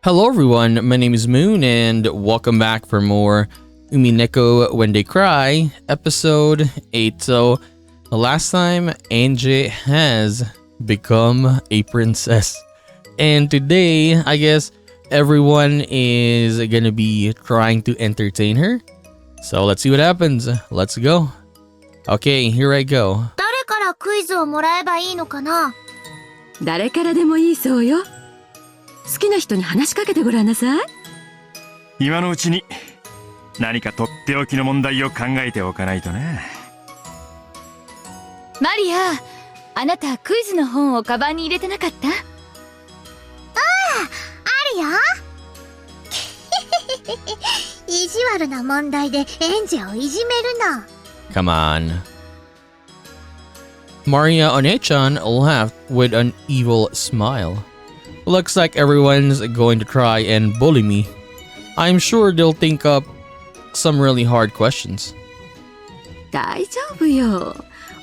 Hello everyone, my name is Moon and welcome back for more Umineko When They Cry, episode 8. So, last time Angie has become a princess. And today, I guess everyone is gonna be trying to entertain her. So let's see what happens. Let's go. Okay, here I go. 誰からクイズをもらえばいいのかな？誰からでもいいそうよ。好きな人に話しかけてごらんなさい。今のうちに何かとっておきの問題を考えておかないとね。マリア、あなたクイズの本をカバンに入れてなかった？あるよ。意地悪な問題でエンジェをいじめるの。Come on. Maria One-chan laughed with an evil smile. Looks like everyone's going to try and bully me. I'm sure they'll think up some really hard questions. 大丈夫よ。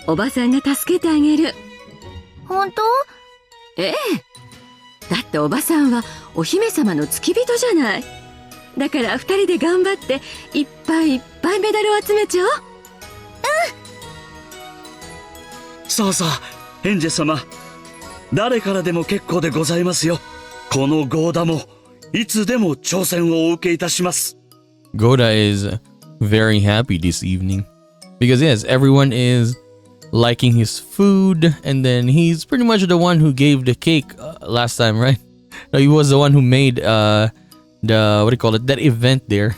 おばさんが助けてあげる。本当？ええ。だっておばさんはお姫様の付き人じゃない。だから二人で頑張っていっぱいいっぱいメダルを集めちゃおう。さあさあ、エンジェ様。誰からでも結構でございますよ。このゴーダもいつでも挑戦をお受けいたします。Goda is very happy this evening. Because yes, everyone is liking his food and then he's pretty much the one who gave the cake last time, right? No, he was the one who made the what do you call it? That event there.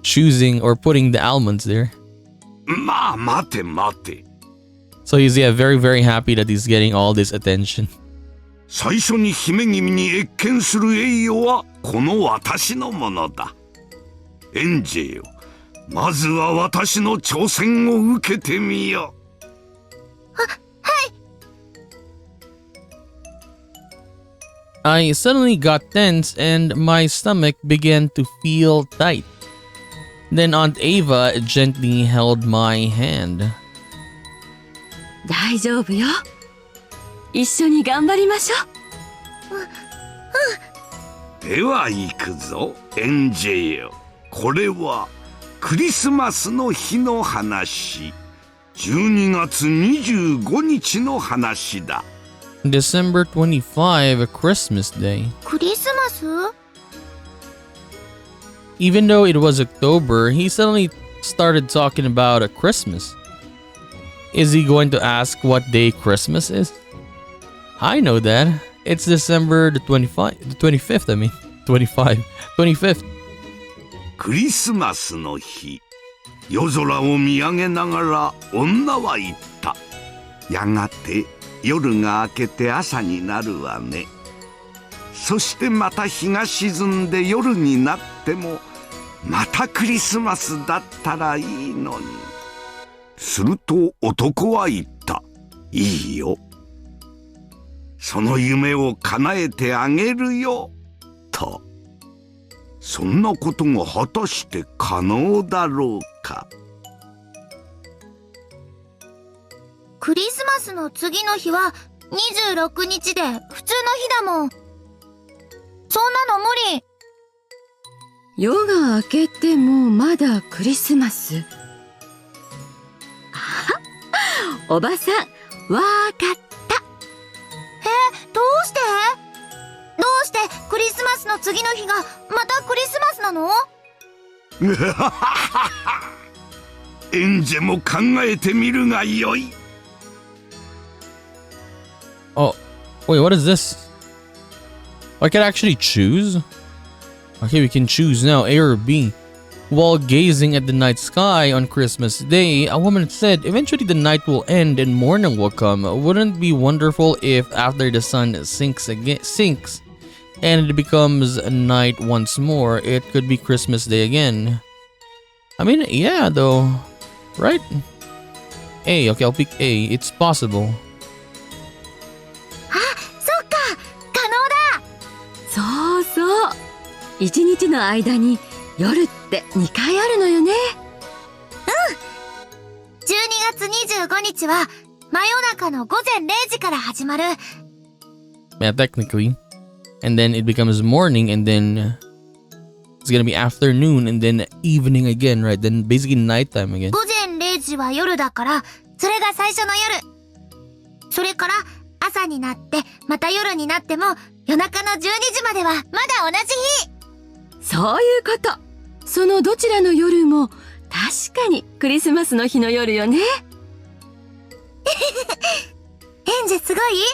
Choosing or putting the almonds there. まあ待て待て。 So he's very very happy that he's getting all this attention. 最初に姫君に謁見する栄誉はこの私のものだ。エンジェよ、まずは私の挑戦を受けてみよ。I suddenly got tense and my stomach began to feel tight. Then Aunt Ava gently held my hand. 大丈夫よ。一緒に頑張りましょう。では行くぞ、エンジェよ。これはクリスマスの日の話。12月25日の話だ。December 25, Christmas Day. クリスマス？ Even though it was October, he suddenly started talking about a Christmas. Is he going to ask what day Christmas is? I know that. It's December the 25th, I mean. 25th. クリスマスの日、夜空を見上げながら女は言った。やがて夜が明けて朝になるわね。そしてまた日が沈んで夜になってもまたクリスマスだったらいいのに。すると男は言った。いいよ。その夢を叶えてあげるよ。と。そんなことが果たして可能だろうか。クリスマスの次の日は26日で普通の日だもん。そんなの無理。夜が明けてもまだクリスマス。おばさん、わかった。どうして？どうしてクリスマスの次の日がまたクリスマスなの？エンジェも考えてみるがよい。Oh, wait, what is this? I can actually choose? Okay, we can choose now, A or B. While gazing at the night sky on Christmas Day, a woman said, eventually the night will end and morning will come. Wouldn't it be wonderful if after the sun sinks and it becomes night once more, it could be Christmas Day again? I mean, yeah, though. Right? A, okay, I'll pick A. It's possible. あ、そっか、可能だ。そうそう。一日の間に夜って2回あるのよね。12月25日は真夜中の午前0時から始まる。Yeah, technically. and then it becomes morning, and then it's gonna be afternoon, and then evening again, right? Then basically nighttime again. 午前0時は夜だから、それが最初の夜。それから朝になって、また夜になっても、夜中の12時まではまだ同じ日。そういうこと。そのどちらの夜も確かにクリスマスの日の夜よね。エンジェすごい？エン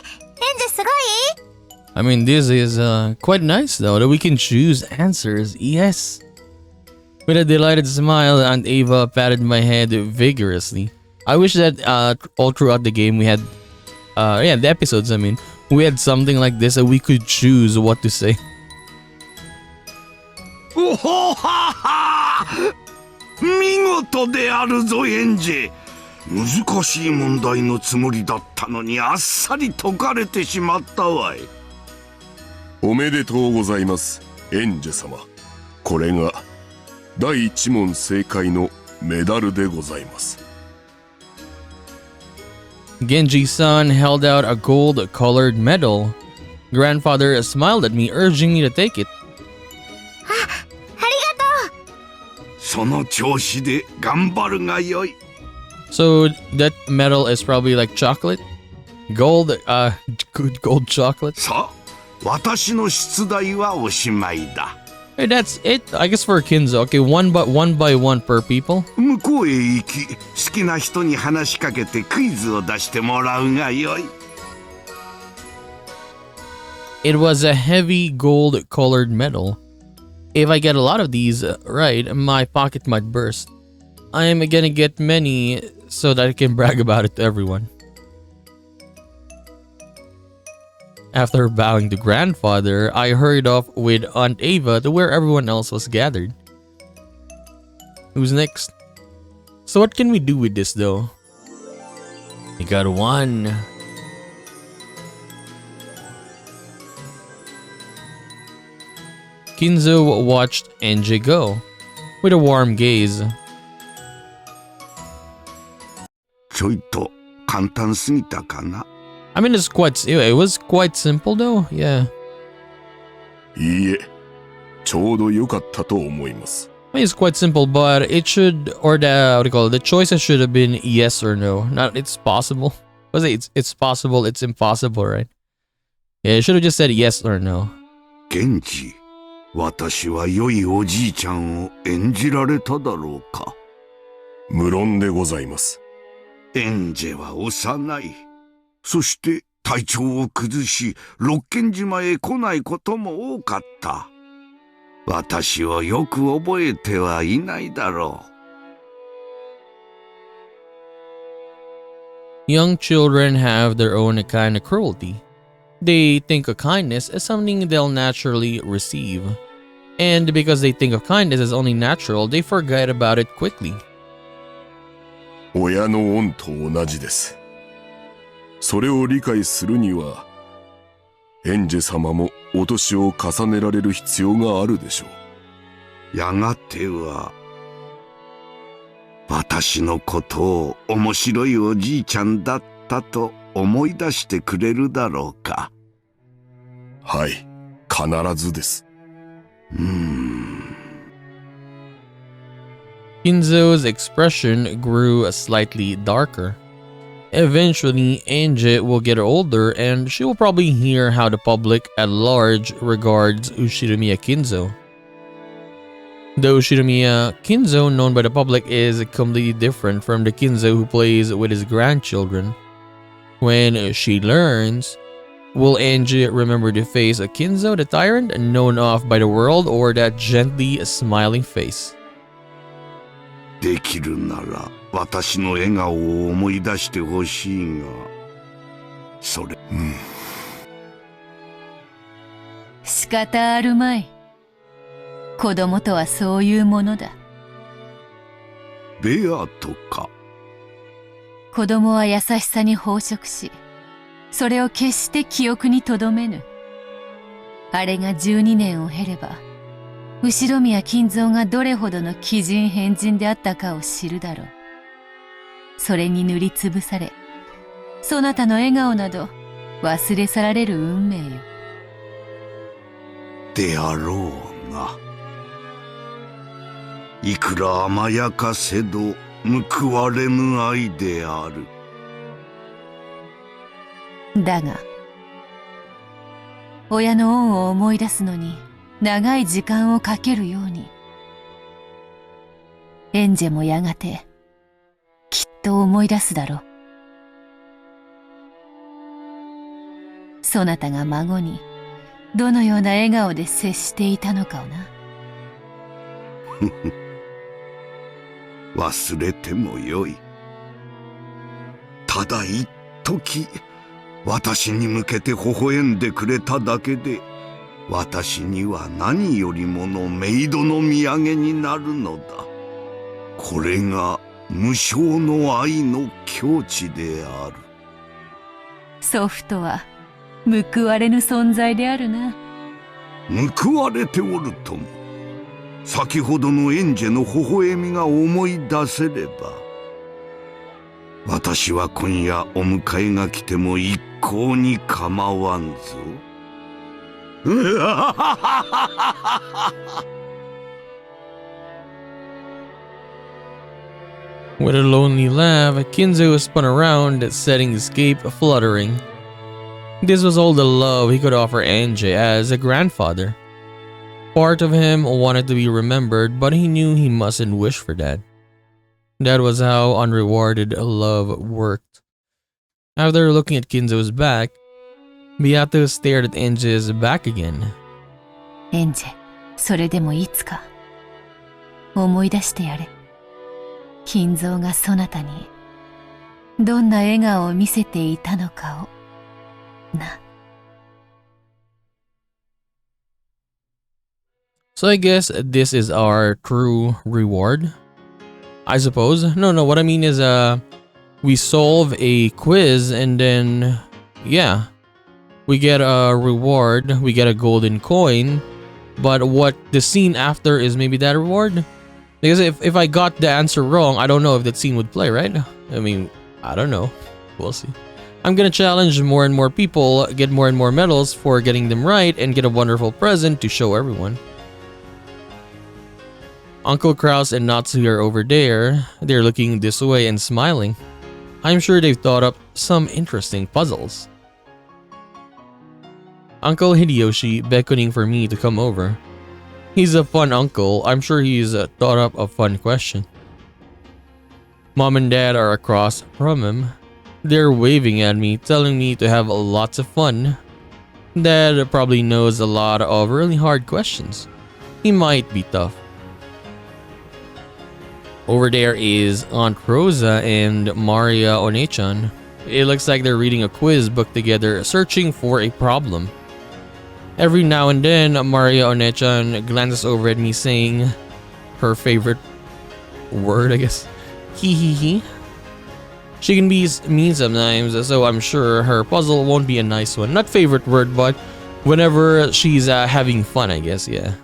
ジェすごい？ I mean, this is quite nice though that we can choose answers. Yes. With a delighted smile, Aunt Ava patted my head vigorously. I wish that all throughout the game we had, the episodes. I mean, we had something like this that we could choose what to say. おほはは、見事であるぞエンジェ。難しい問題のつもりだったのにあっさり解かれてしまったわい。おめでとうございます、エンジェ様。これが第一問正解のメダルでございます。Genji-san held out a gold-colored medal. Grandfather smiled at me, urging me to take it. ありがとう。その調子で頑張るがよい。So that medal is probably like chocolate? Gold, good gold chocolate? さあ、私の出題はおしまいだ。Hey, that's it. I guess for Kinzo. Okay, one by one per people. 向こうへ行き、好きな人に話しかけてクイズを出してもらうがよい。It was a heavy gold-colored medal. If I get a lot of these right, my pocket might burst. I'm gonna get many so that I can brag about it to everyone. After bowing to grandfather, I hurried off with Aunt Ava to where everyone else was gathered. Who's next? So what can we do with this though? We got one. Kinzo watched Enji go with a warm gaze. ちょいと簡単すぎたかな。I mean, it was quite simple though, yeah. いいえ、ちょうど良かったと思います。I mean, it's quite simple, but it should, or what do you call it? The choices should have been yes or no. Not it's possible. Was it? It's possible. It's impossible, right? Yeah, it should have just said yes or no. ゲンジ、私は良いおじいちゃんを演じられただろうか。無論でございます。エンジェは幼い。そして体調を崩し、六軒島へ来ないことも多かった。私をよく覚えてはいないだろう。Young children have their own kind of cruelty. They think of kindness as something they'll naturally receive. And because they think of kindness as only natural, they forget about it quickly. 親の恩と同じです。それを理解するには、エンジェ様もお年を重ねられる必要があるでしょう。やがては、私のことを面白いおじいちゃんだったと思い出してくれるだろうか。はい、必ずです。Kinzo's expression grew slightly darker. Eventually, Angie will get older and she will probably hear how the public at large regards Ushinomiya Kinzo. The Ushinomiya Kinzo known by the public is completely different from the Kinzo who plays with his grandchildren. When she learns, will Angie remember to face a Kinzo the tyrant known off by the world or that gently smiling face? できるなら私の笑顔を思い出してほしいが、それ、仕方あるまい。子供とはそういうものだ。ベアとか。子供は優しさに飽食し、それを決して記憶にとどめぬ。あれが12年を経れば、後宮金蔵がどれほどの奇人変人であったかを知るだろう。それに塗りつぶされ、そなたの笑顔など忘れ去られる運命よ。であろうが。いくら甘やかせど報われぬ愛である。だが、親の恩を思い出すのに長い時間をかけるように、エンジェもやがてきっと思い出すだろう。そなたが孫にどのような笑顔で接していたのかをな。忘れてもよい。ただ一時私に向けて微笑んでくれただけで、私には何よりものメイドの土産になるのだ。これが無償の愛の境地である。祖父とは報われぬ存在であるな。報われておるとも、先ほどのエンジェの微笑みが思い出せれば、私は今夜お迎えが来ても一向に構わんぞ。With a lonely laugh, Kinzo spun around, setting his cape fluttering. This was all the love he could offer Angie as a grandfather. Part of him wanted to be remembered, but he knew he mustn't wish for that. That was how unrewarded love worked. After looking at Kinzo's back, Beato stared at Angie's back again. エンジェ、それでもいつか思い出してやれ。金蔵がそなたにどんな笑顔を見せていたのかをな。So I guess this is our true reward, I suppose. No, what I mean is we solve a quiz and then yeah, we get a reward, we get a golden coin, but what the scene after is maybe that reward? Because if I got the answer wrong, I don't know if that scene would play, right? I mean, I don't know. We'll see. I'm gonna challenge more and more people, get more and more medals for getting them right, and get a wonderful present to show everyone. Uncle Kraus and Natsu are over there. They're looking this way and smiling. I'm sure they've thought up some interesting puzzles. Uncle Hideyoshi beckoning for me to come over. He's a fun uncle. I'm sure he's thought up a fun question. Mom and Dad are across from him. They're waving at me, telling me to have lots of fun. Dad probably knows a lot of really hard questions. He might be tough. Over there is Aunt Rosa and Maria Onechan. It looks like they're reading a quiz book together, searching for a problem. Every now and then, Maria Onechan glances over at me saying her favorite word, I guess. He. She can be mean sometimes, so I'm sure her puzzle won't be a nice one. Not favorite word, but whenever she's having fun, I guess, yeah.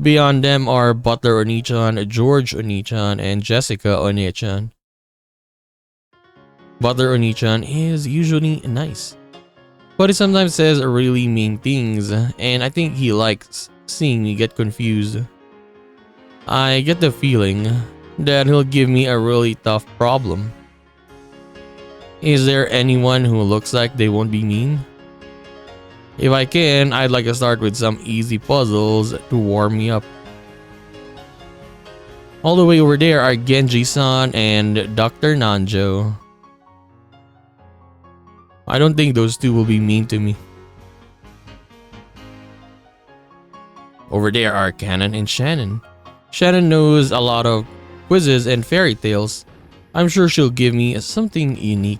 Beyond them are Butler Onechan, George Onechan, and Jessica Onechan. Butler Onechan is usually nice, but he sometimes says really mean things, and I think he likes seeing me get confused. I get the feeling that he'll give me a really tough problem. Is there anyone who looks like they won't be mean? If I can, I'd like to start with some easy puzzles to warm me up. All the way over there are Genji-san and Dr. Nanjo. I don't think those two will be mean to me. Over there are Canon and Shannon. Shannon knows a lot of quizzes and fairy tales. I'm sure she'll give me something unique.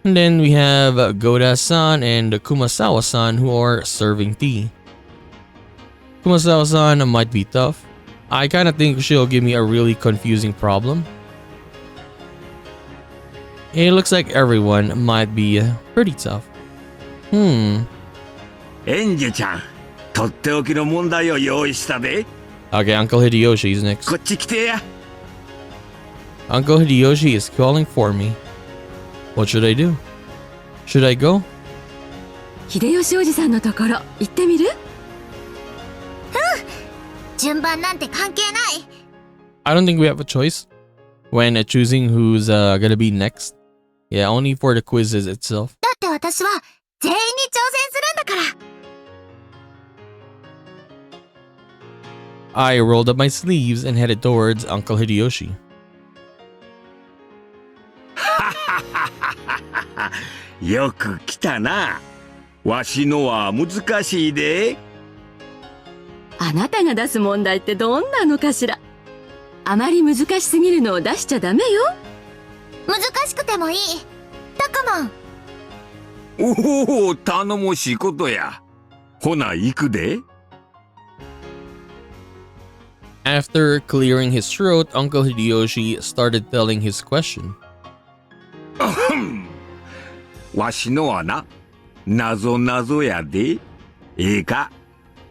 And then we have Goda-san and Kumasawa-san who are serving tea. Kumasawa-san might be tough. I kinda think she'll give me a really confusing problem. It looks like everyone might be pretty tough. エンジェちゃん、とっておきの問題を用意したで。Okay, Uncle Hideyoshi is next. こっち来てや。Uncle Hideyoshi is calling for me. What should I do? Should I go? 秀吉おじさんのところ行ってみる？順番なんて関係ない。 I don't think we have a choice when choosing who's gonna be next. Yeah, only for the quizzes itself. だって私は全員に挑戦するんだから。 I rolled up my sleeves and headed towards Uncle Hideyoshi. よく来たな。わしのは難しいで。あなたが出す問題ってどんなのかしら。あまり難しすぎるのを出しちゃダメよ。難しくてもいい。タクモン。おお、頼もしいことや。ほな、行くで。After clearing his throat, Uncle Hideyoshi started telling his question. わしのはな、なぞなぞやで。ええか？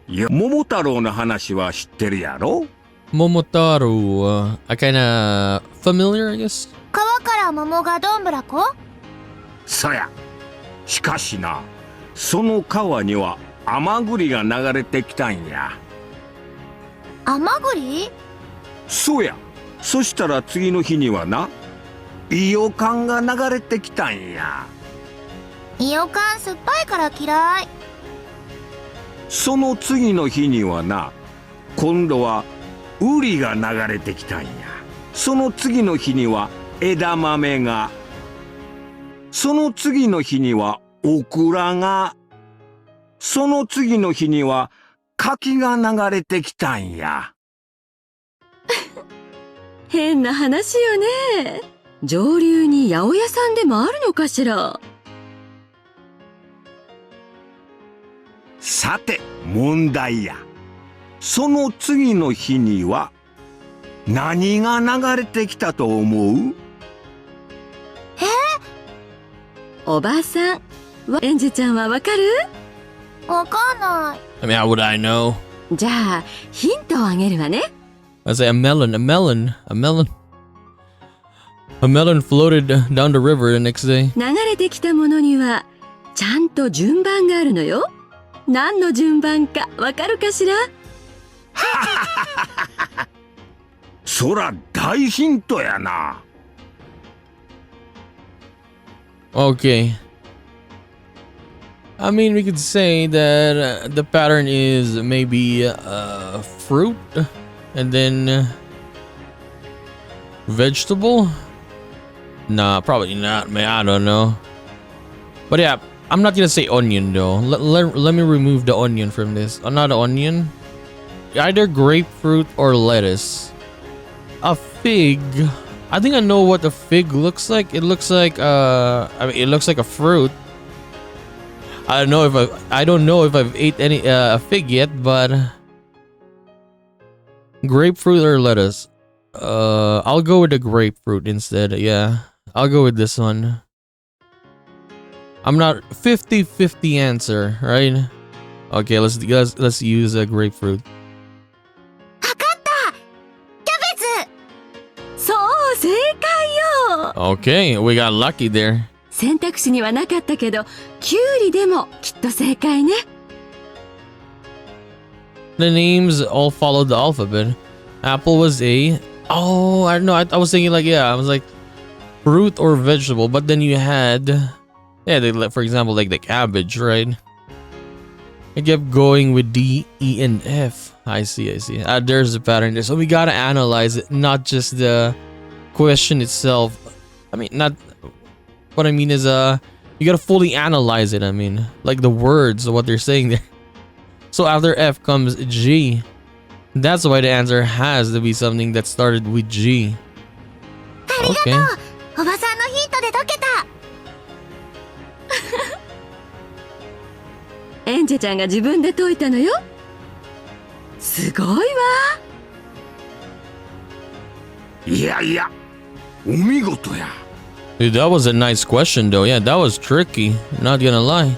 桃太郎の話は知ってるやろ？ Momotaro, kinda familiar, I guess? 川から桃がどんぶらこ？そや。しかしな、その川には甘栗が流れてきたんや。甘栗？そうや。そしたら次の日にはな、伊予柑が流れてきたんや。伊予柑酸っぱいから嫌い。その次の日にはな、今度はウリが流れてきたんや。その次の日には枝豆が。その次の日にはオクラが。その次の日には柿が流れてきたんや。変な話よね。上流に八百屋さんでもあるのかしら。さて、問題や。その次の日には何が流れてきたと思う？おばさん、エンジェちゃんはわかる？わかんない。I mean, how would I know? じゃあ、ヒントをあげるわね。I say a melon. A melon floated down the river the next day. 流れてきたものには、ちゃんと順番があるのよ。何の順番かわかるかしら？そら大ヒントやな。Okay. I mean, we could say that the pattern is maybe fruit and then vegetable. Nah, probably not, man. I don't know. But yeah, I'm not gonna say onion though. Let me remove the onion from this. Not onion. Either grapefruit or lettuce. A fig. I think I know what a fig looks like. It looks like I mean, it looks like a fruit. I don't know if I've ate any a fig yet, but grapefruit or lettuce. I'll go with the grapefruit instead. Yeah, I'll go with this one. I'm not 50-50 answer, right? Okay, let's use a grapefruit. わかった！キャベツ！そう、正解よ。 Okay, we got lucky there. 選択肢にはなかったけど、キュウリでもきっと正解ね。The names all followed the alphabet. Apple was A. Oh, I don't know. I was thinking like, yeah, I was like fruit or vegetable, but then you had, yeah, for example, like the cabbage, right? I kept going with D, E, and F. I see. There's a pattern there. So we gotta analyze it, not just the question itself. I mean, not. What I mean is, you gotta fully analyze it. I mean, like the words, what they're saying there. So after F comes G. That's why the answer has to be something that started with G. Okay. おばさんのヒントで解けた。エンジェちゃんが自分で解いたのよ。すごいわ。いやいや、お見事や。Dude, that was a nice question though. Yeah, that was tricky. Not gonna lie.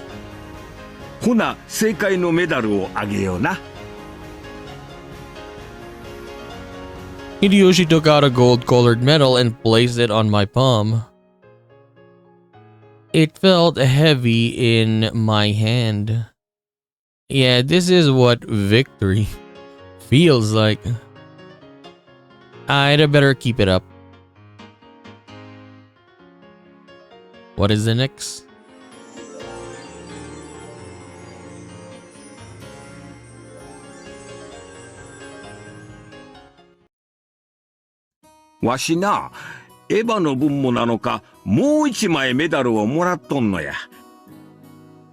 ほな、正解のメダルをあげような。Hideyoshi took out a gold-colored medal and placed it on my palm. It felt heavy in my hand. Yeah, this is what victory feels like. I'd better keep it up. What is the next?わしな、エヴァの分もなのか、もう一枚メダルをもらっとんのや。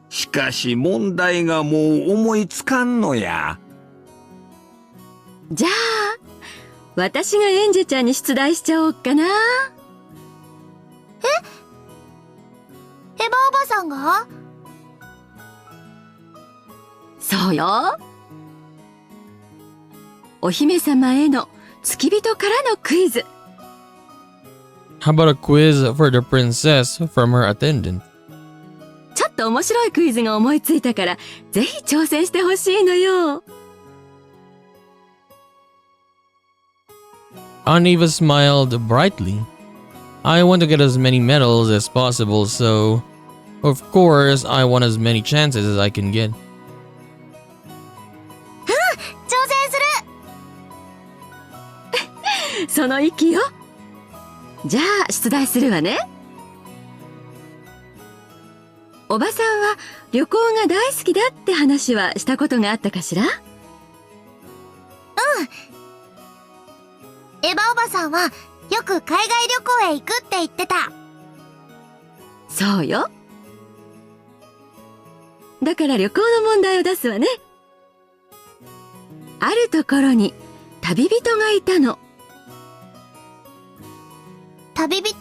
しかし問題がもう思いつかんのや。じゃあ私がエンジェちゃんに出題しちゃおうかな。エヴァおばさんが？そうよ。お姫様への付き人からのクイズ。 How about a quiz for the princess from her attendant? ちょっと面白いクイズが思いついたから、ぜひ挑戦してほしいのよ。Aniva smiled brightly. I want to get as many medals as possible, so of course I want as many chances as I can get. 挑戦する。その意気よ。じゃあ出題するわね。おばさんは旅行が大好きだって話はしたことがあったかしら？エヴァおばさんはよく海外旅行へ行くって言ってた。そうよ。だから旅行の問題を出すわね。あるところに旅人がいたの。旅人？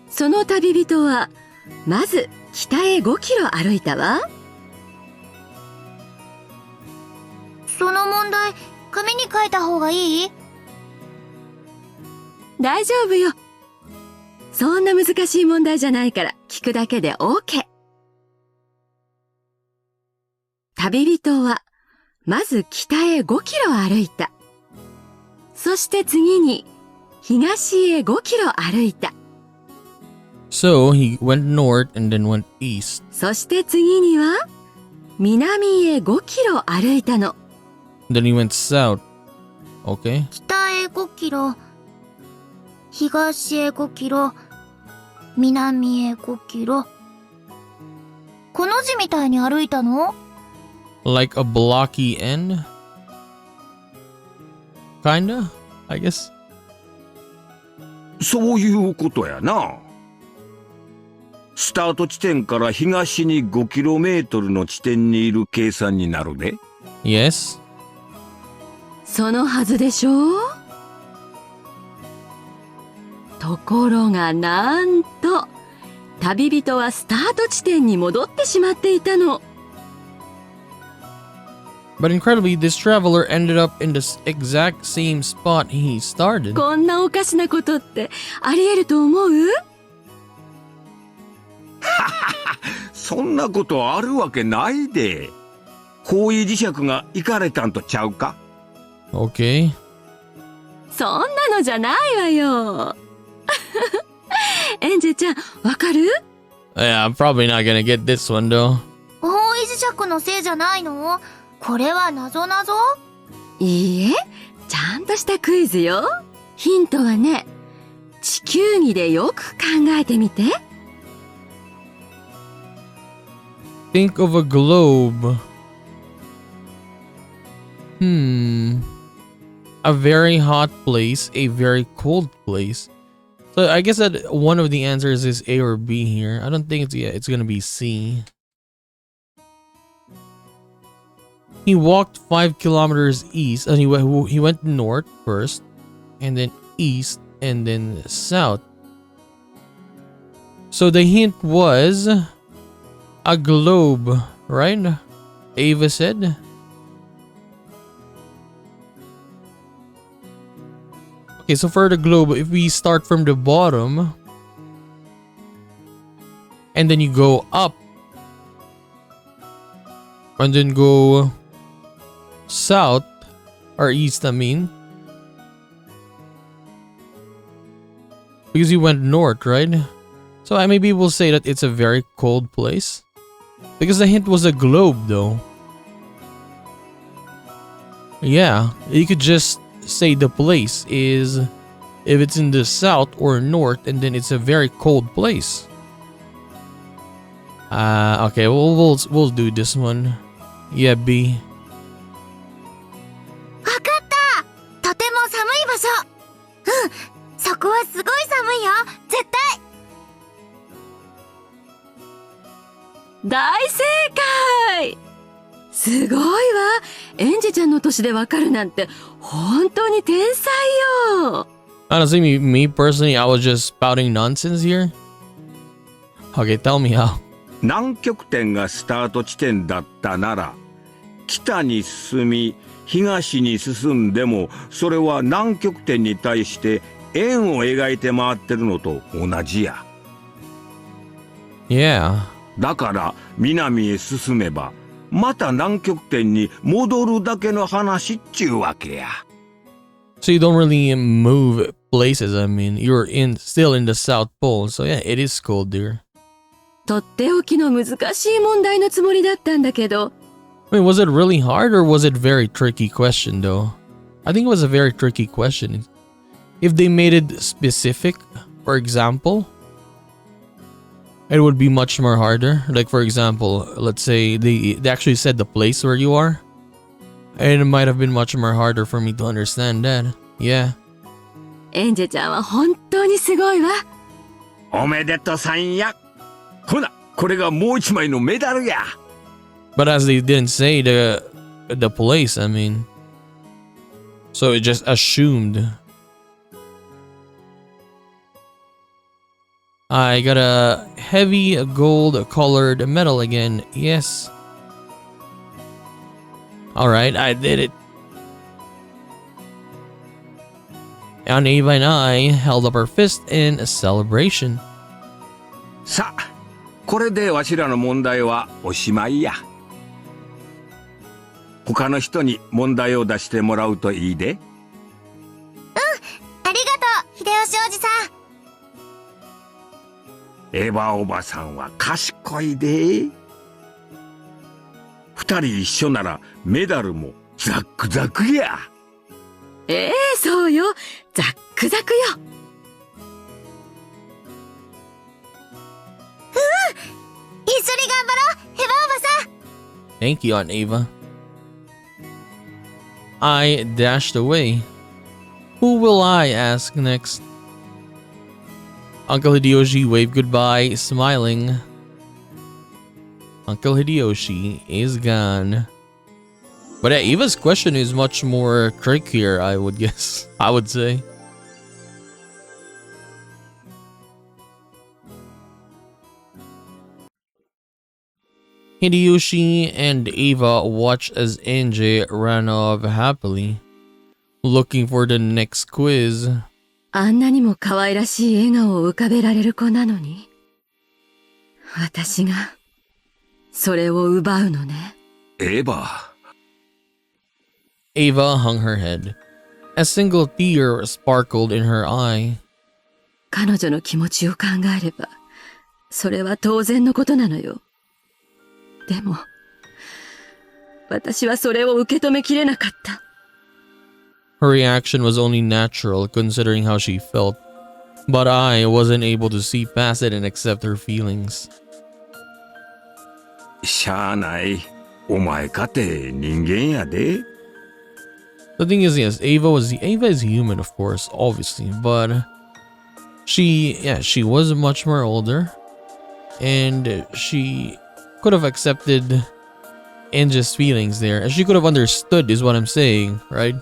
その旅人はまず北へ5キロ歩いたわ。その問題、紙に書いた方がいい？大丈夫よ。そんな難しい問題じゃないから聞くだけで OK。 旅人はまず北へ5キロ歩いた。そして次に東へ5キロ歩いた。So he went north and then went east. そして次には南へ5キロ歩いたの。 Then he went south. Okay. 北へ5キロ、東へ5キロ、南へ5キロ。この字みたいに歩いたの？ Like a blocky N? Kinda, I guess. そういうことやな。スタート地点から東に 5km の地点にいる計算になるで。Yes. そのはずでしょう。ところがなんと旅人はスタート地点に戻ってしまっていたの。 But incredibly, this traveler ended up in the exact same spot he started. こんなおかしなことってありえると思う？そんなことあるわけないで。方位磁石が行かれたんとちゃうか？ Okay. そんなのじゃないわよ。エンジェちゃん、わかる？ Yeah, I'm probably not gonna get this one though. 方位磁石のせいじゃないの？これは謎々？いいえ、ちゃんとしたクイズよ。ヒントはね、地球儀でよく考えてみて。Think of a globe. A very hot place, a very cold place. So I guess that one of the answers is A or B here. I don't think it's gonna be C. He walked 5 kilometers east, and he went north first, and then east, and then south. So the hint was a globe, right? Ava said. Okay, so for the globe, if we start from the bottom and then you go up and then go south or east, I mean, because you went north, right? So maybe we'll say that it's a very cold place. Because the hint was a globe though. Yeah, you could just say the place is if it's in the south or north, and then it's a very cold place. Okay, we'll do this one. Yeah, B. わかった。とても寒い場所。うん、そこはすごい寒いよ。絶対。大正解。すごいわ。エンジェちゃんの年でわかるなんて本当に天才よ。Honestly, me personally, I was just spouting nonsense here. Okay, tell me how. 南極点がスタート地点だったなら、北に進み東に進んでもそれは南極点に対して円を描いて回ってるのと同じや。Yeah. だから南へ進めばまた南極点に戻るだけの話っちゅうわけや。So you don't really move places. I mean, you're still in the South Pole. So yeah, it is cold there. とっておきの難しい問題のつもりだったんだけど。I mean, was it really hard or was it a very tricky question though? I think it was a very tricky question. If they made it specific, for example, it would be much more harder. Like for example, let's say they actually said the place where you are. And it might have been much more harder for me to understand that. Yeah. エンジェちゃんは本当にすごいわ。おめでとさんや。ほな、これがもう一枚のメダルや。But as they didn't say the place, I mean, so it just assumed. I got a heavy gold colored medal again. Yes. Alright, I did it. And Ava and I held up our fist in a celebration. さあ、これでわしらの問題はおしまいや。他の人に問題を出してもらうといいで。ありがとう、秀吉おじさん。エヴァおばさんは賢いで。二人一緒ならメダルもザックザクや。そうよ。ザックザクよ。一緒に頑張ろう、エヴァおばさん。Thank you, Aunt Ava. I dashed away. Who will I ask next? Uncle Hideyoshi waved goodbye, smiling. Uncle Hideyoshi is gone. But yeah, Eva's question is much more trickier, I would guess. I would say. Hideyoshi and Eva watched as NJ ran off happily, looking for the next quiz. あんなにも可愛らしい笑顔を浮かべられる子なのに。私が、それを奪うのね。エヴァ。Ava hung her head. A single tear sparkled in her eye. 彼女の気持ちを考えれば、それは当然のことなのよ。でも、私はそれを受け止めきれなかった。Her reaction was only natural considering how she felt, but I wasn't able to see past it and accept her feelings. しゃあない。お前かて人間やで。The thing is, yes, Ava is human, of course, obviously, but she was much more older, and she could have accepted Anja's feelings there, and she could have understood, is what I'm saying, right?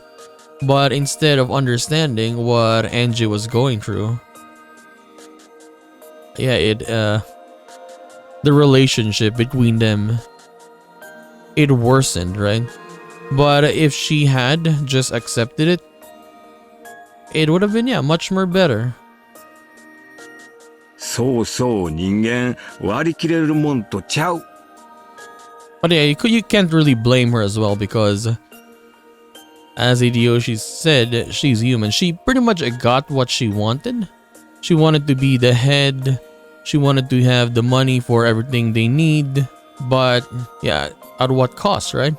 But instead of understanding what Anja was going through, the relationship between them, it worsened, right? But if she had just accepted it, it would have been, much more better. そうそう、人間割り切れるもんとちゃう。But yeah, you can't really blame her as well because, as Hideyoshi said, she's human. She pretty much got what she wanted. She wanted to be the head She wanted to have the money for everything they need, but yeah, at what cost, right?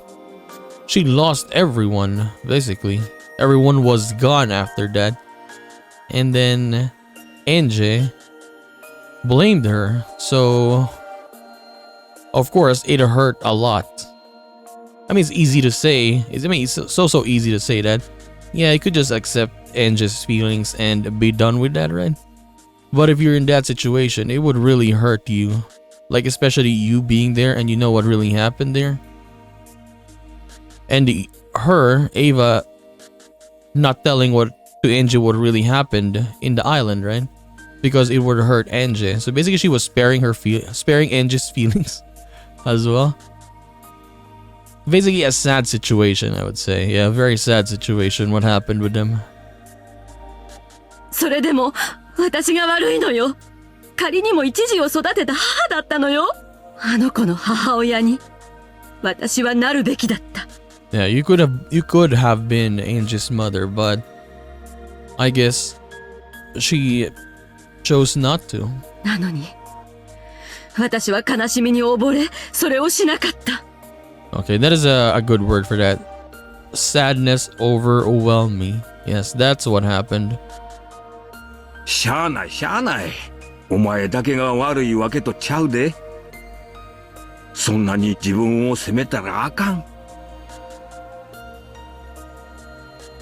She lost everyone, basically. Everyone was gone after that. And then Angie blamed her, so of course it hurt a lot. I mean, it's easy to say. It's so easy to say that. Yeah, you could just accept Angie's feelings and be done with that, right? But if you're in that situation, it would really hurt you. Like, especially you being there and you know what really happened there. And Ava, not telling to Angie what really happened in the island, right? Because it would hurt Angie. So basically, she was sparing Angie's feelings as well. Basically, a sad situation, I would say. Yeah, a very sad situation. What happened with them? それでも私が悪いのよ。仮にも一児を育てた母だったのよ。あの子の母親に私はなるべきだった。Yeah, you could have been Angie's mother, but I guess she chose not to. なのに私は悲しみに溺れ、それをしなかった。Okay, that is a good word for that. Sadness overwhelmed me. Yes, that's what happened. しゃあないしゃあない。お前だけが悪いわけとちゃうで。そんなに自分を責めたらあかん。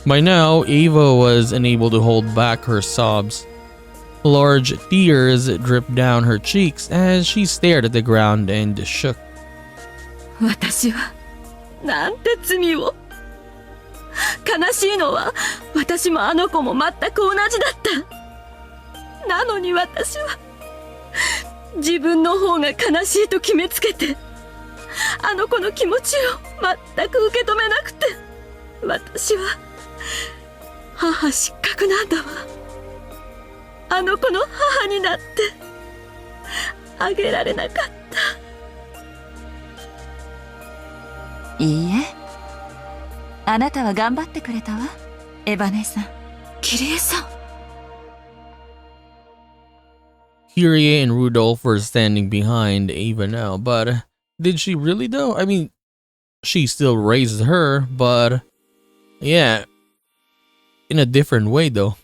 By now, Ava was unable to hold back her sobs. Large tears dripped down her cheeks as she stared at the ground and shook. 私はなんて罪を。悲しいのは私もあの子も全く同じだった。なのに私は自分の方が悲しいと決めつけて、あの子の気持ちを全く受け止めなくて、私は母失格なんだわ。あの子の母になってあげられなかった。いいえ、あなたは頑張ってくれたわ、エヴァ姉さん。キリエさん。Kyrie and Rudolph were standing behind Ava now, but did she really though? I mean, she still raised her, but yeah, in a different way though.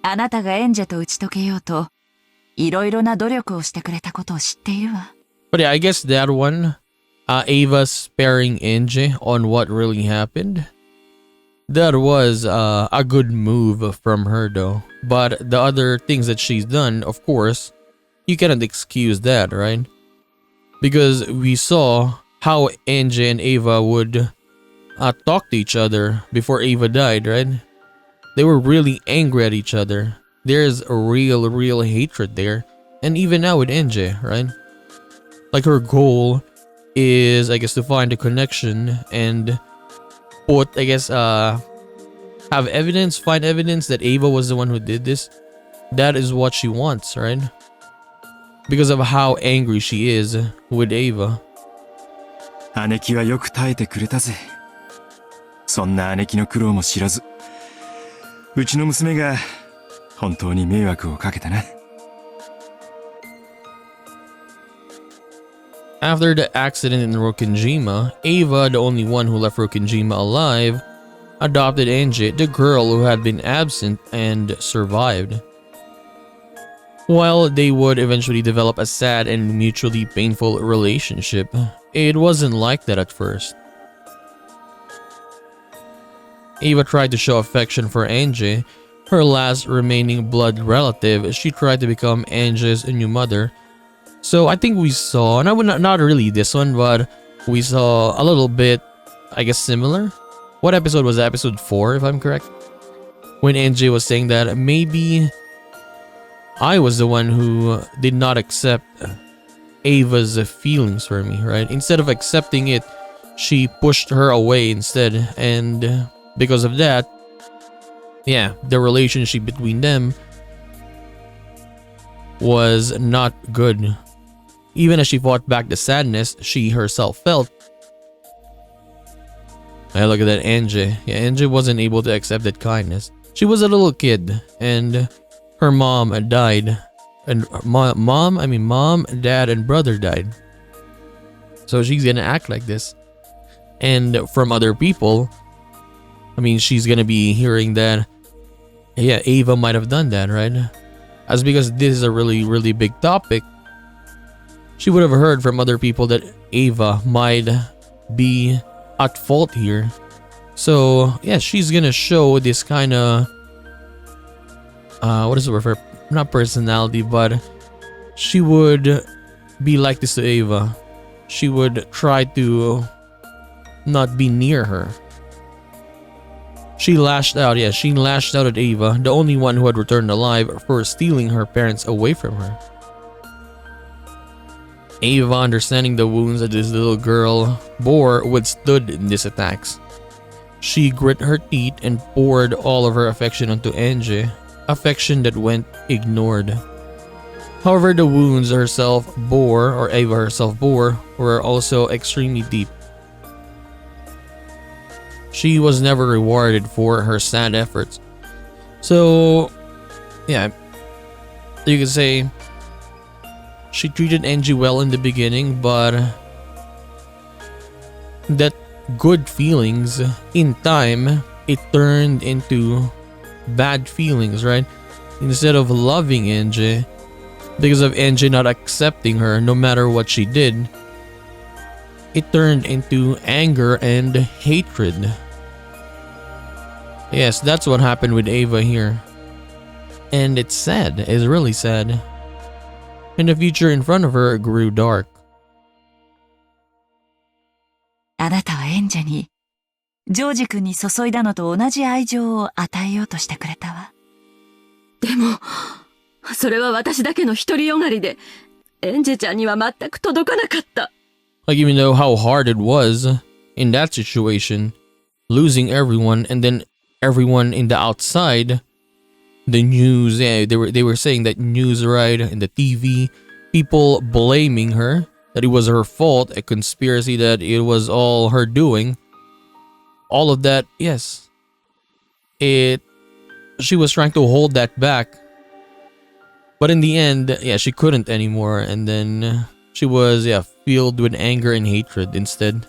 あなたがエンジェと打ち解けようと、いろいろな努力をしてくれたことを知っているわ。But yeah, I guess that one, Ava sparing Angie on what really happened, that was a good move from her though. But the other things that she's done, of course, you cannot excuse that, right? Because we saw how Angie and Ava would talk to each other before Ava died, right? They were really angry at each other. There's a real hatred there. And even now with Angie, right? Like, her goal is, I guess, to find a connection and put, I guess, find evidence that Ava was the one who did this. That is what she wants, right? Because of how angry she is with Ava. 姉貴はよく耐えてくれたぜ。そんな姉貴の苦労も知らず、うちの娘が本当に迷惑をかけたな。After the accident in Rokkenjima, Ava, the only one who left Rokkenjima alive, adopted Angie, the girl who had been absent and survived. While they would eventually develop a sad and mutually painful relationship, it wasn't like that at first. Ava tried to show affection for Angie, her last remaining blood relative. She tried to become Angie's new mother. So I think we saw, not really this one, but we saw a little bit, I guess, similar. What episode was that? Episode 4, if I'm correct? When Angie was saying that maybe I was the one who did not accept Ava's feelings for me, right? Instead of accepting it, she pushed her away instead. And because of that, yeah, the relationship between them was not good. Even as she fought back the sadness she herself felt. Hey, look at that, Angie. Yeah, Angie wasn't able to accept that kindness. She was a little kid, and her mom died and mom, dad, and brother died. So she's gonna act like this. And from other people, I mean, she's gonna be hearing that, yeah, Ava might have done that, right? As because this is a really, really big topic, she would have heard from other people that Ava might be at fault here. So yeah, she's gonna show this kind of what is the word for, not personality, but she would be like this to Ava. She would try to not be near her. She lashed out, yeah, she lashed out at Ava, the only one who had returned alive, for stealing her parents away from her. Ava, understanding the wounds that this little girl bore, withstood in these attacks. She grit her teeth and poured all of her affection onto Angie, affection that went ignored. However, the wounds herself bore, or Ava herself bore, were also extremely deep. She was never rewarded for her sad efforts. So, yeah, you could say she treated Angie well in the beginning, but that good feelings, in time, it turned into bad feelings, right? Instead of loving Angie, because of Angie not accepting her no matter what she did, it turned into anger and hatred. Yes, that's what happened with Ava here. And it's sad, it's really sad. And the future in front of her grew dark. あなたはエンジェに、ジョージ君に注いだのと同じ愛情を与えようとしてくれたわ。でも、それは私だけの独りよがりで、エンジェちゃんには全く届かなかった。Like, even though how hard it was in that situation, losing everyone, and then everyone in the outside, the news, yeah, they were saying that news, right, in the TV, people blaming her, that it was her fault, a conspiracy, that it was all her doing. All of that, yes. She was trying to hold that back. But in the end, yeah, she couldn't anymore. And then she was, yeah, filled with anger and hatred instead.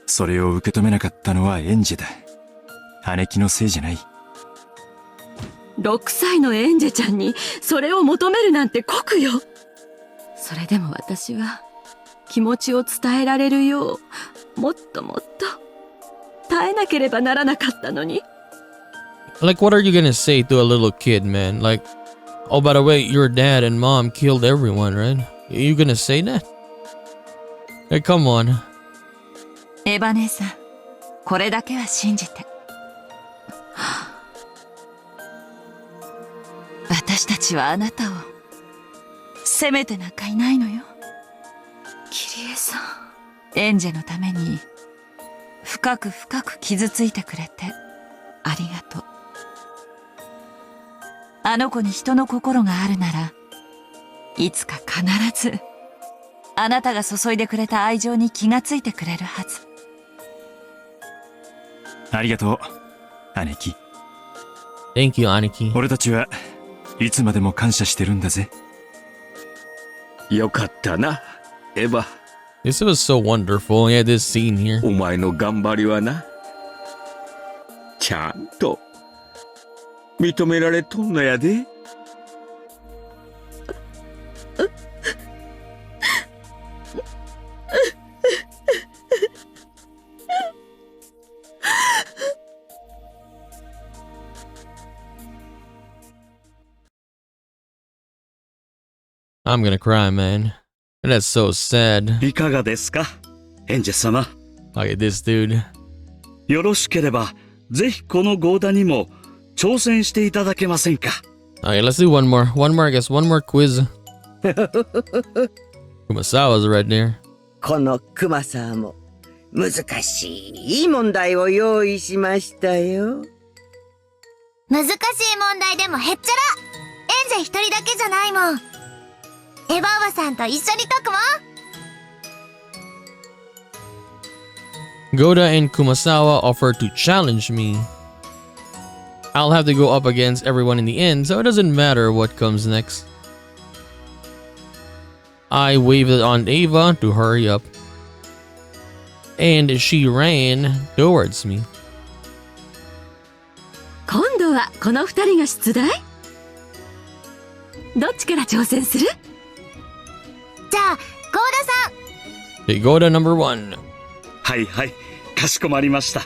それを受け止めなかったのはエンジェだ。姉貴のせいじゃない。6歳のエンジェちゃんにそれを求めるなんて酷よ。それでも私は気持ちを伝えられるよう、もっともっと耐えなければならなかったのに。Like, what are you gonna say to a little kid, man? Like, oh, by the way, your dad and mom killed everyone, right? Are you gonna say that? Like, come on. エヴァ姉さん、これだけは信じて。私たちはあなたを責めてなんかいないのよ。キリエさん。エンジェのために深く深く傷ついてくれてありがとう。あの子に人の心があるなら、いつか必ずあなたが注いでくれた愛情に気がついてくれるはず。ありがとう、姉貴。Thank you, Aniki. 俺たちはいつまでも感謝してるんだぜ。よかったな、エヴァ。This was so wonderful. Yeah, this scene here. お前の頑張りはな、ちゃんと認められとんのやで。I'm gonna cry, man. That's so sad. いかがですか、エンジェ様。Look at this dude. よろしければ、ぜひこのゴーダにも挑戦していただけませんか。Okay, let's do one more. One more, I guess. One more quiz. Kumasawa's right there. このクマさんも難しい問題を用意しましたよ。難しい問題でもへっちゃら。エンジェ一人だけじゃないもん。エヴァおばさんと一緒に解くもん。Goda and Kumasawa offer to challenge me. I'll have to go up against everyone in the end, so it doesn't matter what comes next. I waved on Ava to hurry up, and she ran towards me. 今度はこの二人が出題？どっちから挑戦する？じゃあ、ゴーダさん。Okay, go to number 1. はいはい、かしこまりました。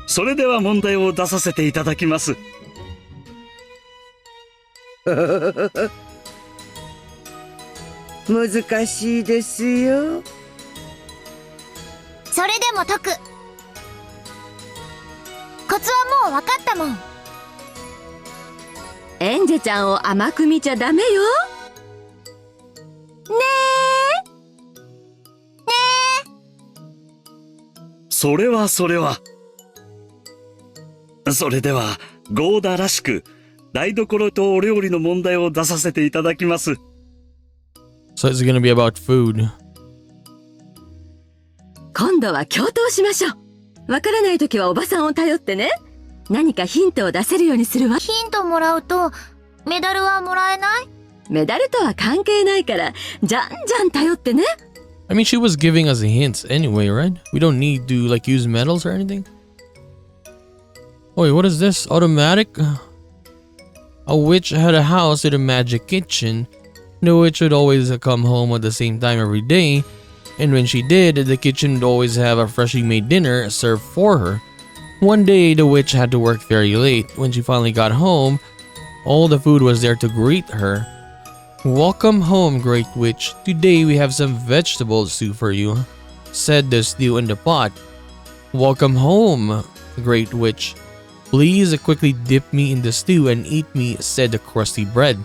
それでは問題を出させていただきます。難しいですよ。それでも解く。コツはもう分かったもん。エンジェちゃんを甘く見ちゃダメよ。ねそれは。それでは、ゴーダらしく、台所とお料理の問題を出させていただきます。So it's gonna be about food. 今度は共闘しましょう。わからないときはおばさんを頼ってね。何かヒントを出せるようにするわ。ヒントもらうと、メダルはもらえない？メダルとは関係ないから、じゃんじゃん頼ってね。I mean, she was giving us hints anyway, right? We don't need to like use medals or anything. Wait, what is this? Automatic? A witch had a house with a magic kitchen. The witch would always come home at the same time every day, and when she did, the kitchen would always have a freshly made dinner served for her. One day, the witch had to work very late. When she finally got home, all the food was there to greet her. "Welcome home, great witch. Today we have some vegetable stew for you," said the stew in the pot. "Welcome home, great witch. Please quickly dip me in the stew and eat me," said the crusty bread.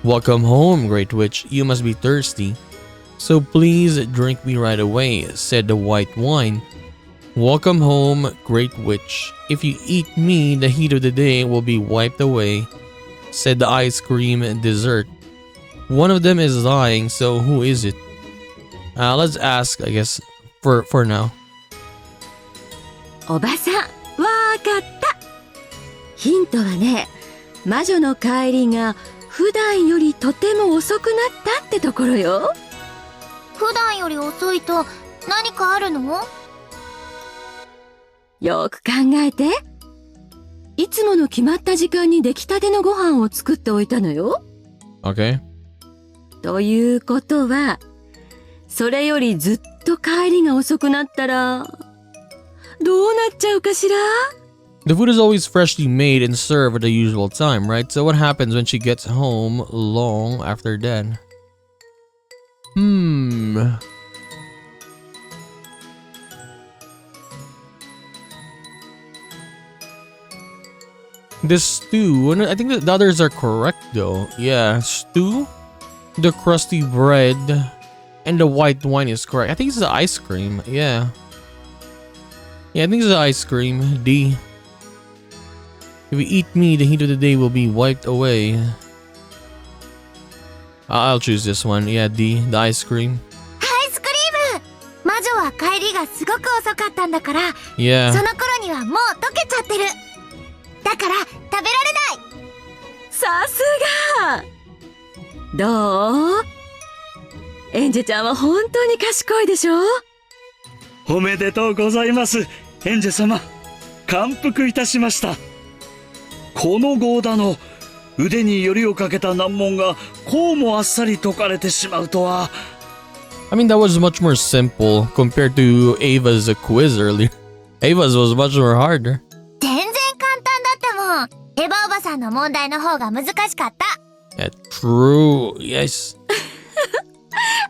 "Welcome home, great witch. You must be thirsty, so please drink me right away," said the white wine. "Welcome home, great witch. If you eat me, the heat of the day will be wiped away," said the ice cream and dessert. One of them is lying, so who is it? Let's ask, I guess, for now. おばさん、わかった。ヒントはね、魔女の帰りが普段よりとても遅くなったってところよ。普段より遅いと何かあるの？よく考えて。いつもの決まった時間に出来たてのご飯を作っておいたのよ。Okay. ということは、それよりずっと帰りが遅くなったら、どうなっちゃうかしら？ The food is always freshly made and served at the usual time, right? So what happens when she gets home long after that? The stew, I think the others are correct though. Yeah, stew, the crusty bread, and the white wine is correct. I think it's the ice cream. Yeah, I think it's the ice cream. D. If you eat me, the heat of the day will be wiped away. I'll choose this one. Yeah, D, the ice cream. アイスクリーム！魔女は帰りがすごく遅かったんだから、Yeah. その頃にはもう溶けちゃってる。だから食べられない。さすが！どう？エンジェちゃんは本当に賢いでしょ？おめでとうございます、エンジェ様。感服いたしました。このゴーダの腕によりをかけた難問がこうもあっさり解かれてしまうとは。I mean, that was much more simple compared to Ava's quiz earlier. Ava's was much more harder. 全然簡単だったもん。エヴァおばさんの問題の方が難しかった。Yeah, true. Yes.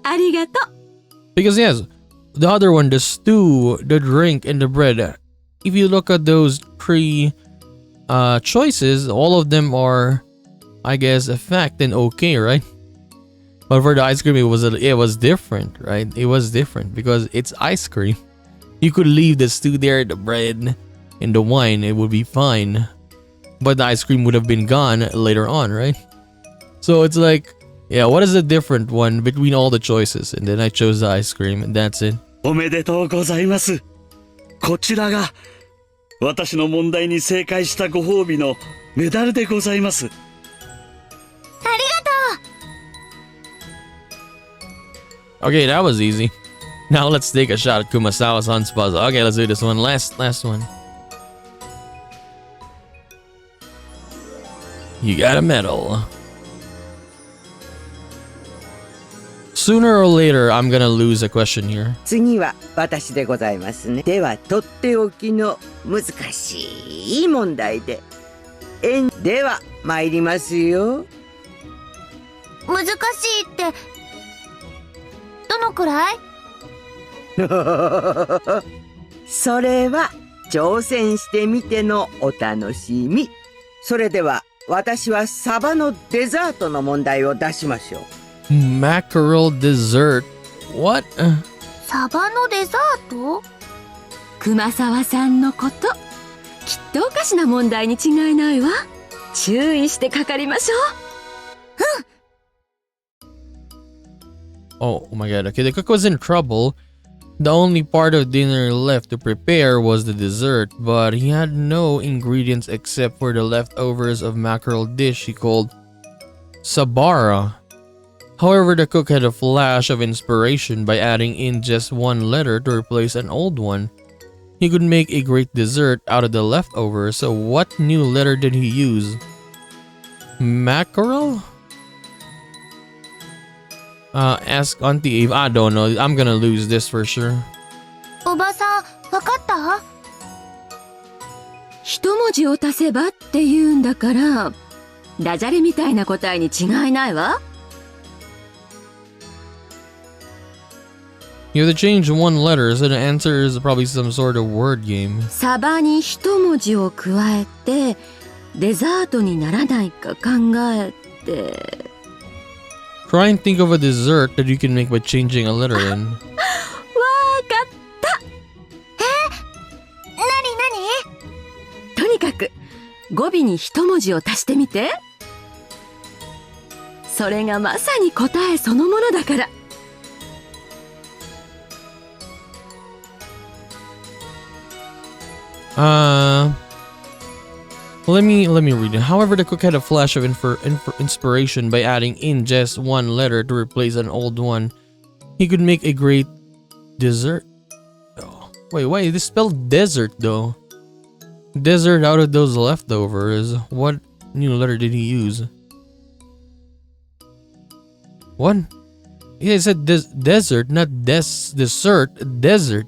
ありがとう。 Because yes, the other one, the stew, the drink, and the bread. If you look at those three choices, all of them are, I guess, a fact and okay, right? But for the ice cream, it was different, right? It was different because it's ice cream. You could leave the stew there, the bread, and the wine, it would be fine. But the ice cream would have been gone later on, right? So it's like, yeah, what is the different one between all the choices? And then I chose the ice cream, and that's it. おめでとうございます。こちらが私の問題に正解したご褒美のメダルでございます。ありがとう。Okay, that was easy. Now let's take a shot at Kumasawa-san's puzzle. Okay, let's do this one. Last one. You got a medal. Sooner or later, I'm gonna lose a question here. 次は私でございますね。ではとっておきの難しい問題で。では参りますよ。難しいって、どのくらい？それは挑戦してみてのお楽しみ。それでは私はサバのデザートの問題を出しましょう。Mackerel dessert. What? サバのデザート？熊沢さんのこと、きっとおかしな問題に違いないわ。注意してかかりましょう。Oh my god. Okay, the cook was in trouble. The only part of dinner left to prepare was the dessert, but he had no ingredients except for the leftovers of mackerel dish he called Sabara. However, the cook had a flash of inspiration by adding in just one letter to replace an old one. He could make a great dessert out of the leftovers, so what new letter did he use? Mackerel? Ask Auntie Eve. I don't know. I'm gonna lose this for sure. おばさん、わかった？一文字を足せばって言うんだから、ダジャレみたいな答えに違いないわ。You have to change one letter, so the answer is probably some sort of word game. サバに一文字を加えて、デザートにならないか考えて。Try and think of a dessert that you can make by changing a letter in. わかった。なになに？とにかく語尾に一文字を足してみて。それがまさに答えそのものだから。Let me read it. However, the cook had a flash of inspiration by adding in just one letter to replace an old one. He could make a great dessert. Oh, wait, this spelled desert though. Desert out of those leftovers. What new letter did he use? What? Yeah, it said desert, not dessert. Desert.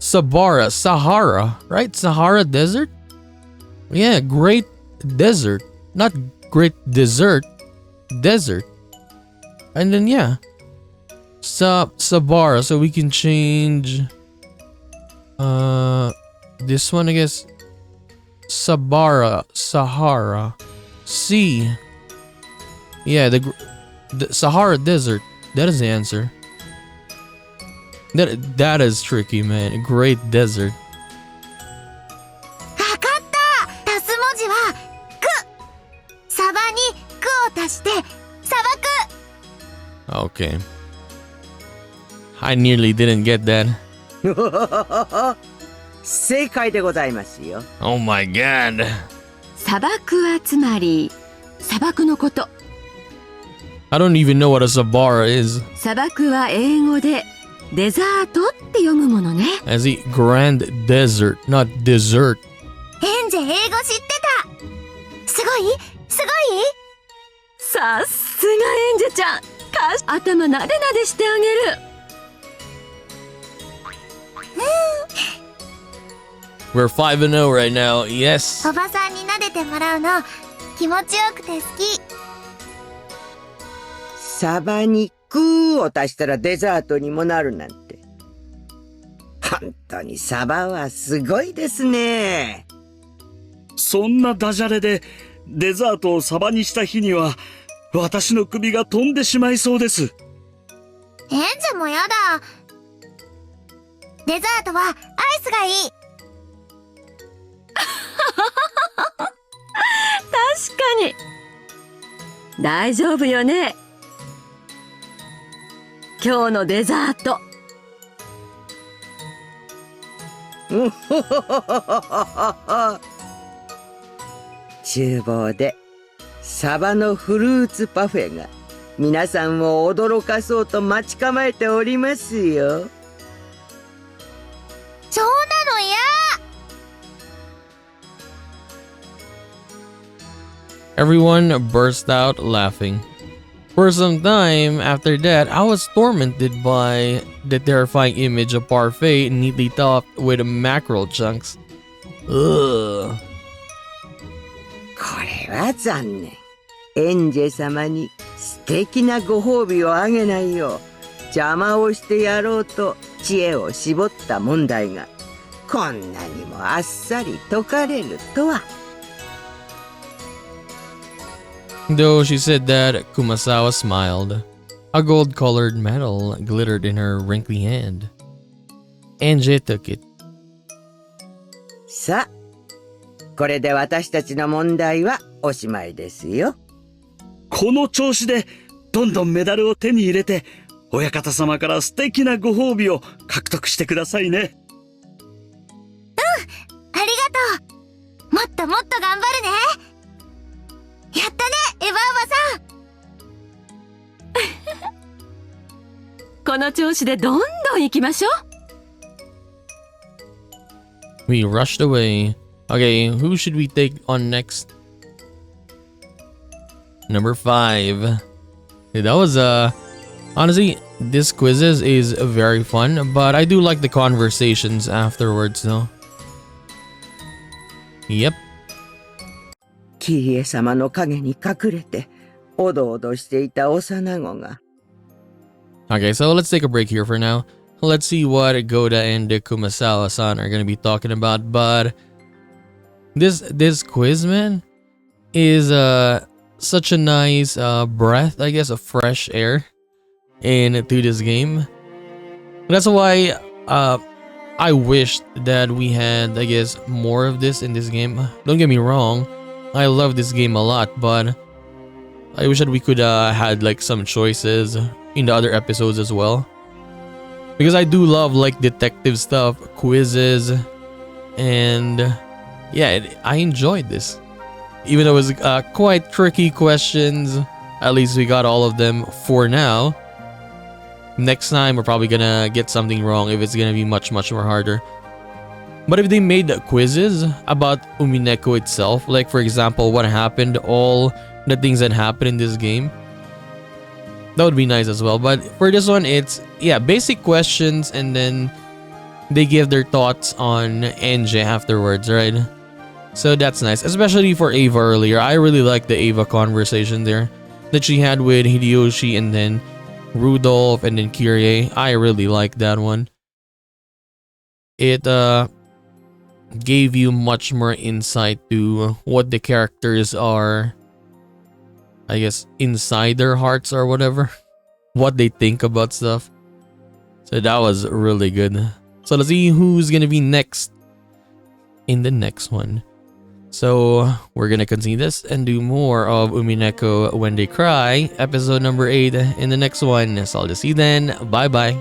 Sahara, right? Sahara Desert? Yeah, great desert. Not great dessert. Desert. And then, yeah. Sabara. So we can change this one, I guess. Sabara. Sahara. C. Yeah, the Sahara Desert. That is the answer. That is tricky, man. Great desert. わかった！足す文字は「く」。サバに「く」を足して砂漠。 Okay. I nearly didn't get that. 正解でございますよ。Oh my god. 砂漠はつまり砂漠のこと。I don't even know what a Sabara is. 砂漠は英語でデザートって読むものね。As a grand desert, not dessert. エンジェ英語知ってた。すごい？すごい？さすがエンジェちゃん。頭なでなでしてあげる。We're 5-0 right now. Yes. おばさんに撫でてもらうの気持ちよくて好き。サバに「く」を足したらデザートにもなるなんて。本当にサバはすごいですね。そんなダジャレでデザートをサバにした日には私の首が飛んでしまいそうです。エンジェもやだ。デザートはアイスがいい。確かに。大丈夫よね。今日のデザート。厨房でサバのフルーツパフェが皆さんを驚かそうと待ち構えておりますよ。そうなのや。Everyone burst out laughing. For some time after that, I was tormented by the terrifying image of parfait neatly topped with mackerel chunks. Ugh. これは残念。エンジェ様に素敵なご褒美をあげないよう邪魔をしてやろうと知恵を絞った問題がこんなにもあっさり解かれるとは。Though she said that, Kumasawa smiled. A gold-colored medal glittered in her wrinkly hand. Angie took it. さあ、これで私たちの問題はおしまいですよ。この調子でどんどんメダルを手に入れて親方様から素敵なご褒美を獲得してくださいね。ありがとう。もっともっと頑張るね。やったね、エヴァおばさん。この調子でどんどん行きましょう。 We rushed away. Okay, who should we take on next? Number 5. Dude, that was honestly, this quizzes is very fun, but I do like the conversations afterwards though. Yep. キリエ様の影に隠れておどおどしていた幼子が。 Okay, so let's take a break here for now. Let's see what Goda and Kumasawa-san are gonna be talking about. But this quiz, man, is such a nice breath, I guess, of fresh air into this game. That's why I wished that we had, I guess, more of this in this game. Don't get me wrong, I love this game a lot, but I wish that we could had like some choices in the other episodes as well. Because I do love like detective stuff, quizzes, and yeah, I enjoyed this. Even though it was quite tricky questions, at least we got all of them for now. Next time we're probably gonna get something wrong if it's gonna be much more harder. But if they made quizzes about Umineko itself, like for example what happened, all the things that happened in this game, that would be nice as well. But for this one, it's yeah, basic questions and then they give their thoughts on Angie afterwards, right? So that's nice, especially for Ava earlier. I really like the Ava conversation there that she had with Hideyoshi and then Rudolph and then Kyrie. I really like that one. It gave you much more insight to what the characters are, I guess, inside their hearts or whatever, what they think about stuff. So that was really good. So let's see who's gonna be next in the next one. So we're gonna continue this and do more of Umineko When They Cry, episode number 8 in the next one. So I'll just see you then. Bye bye.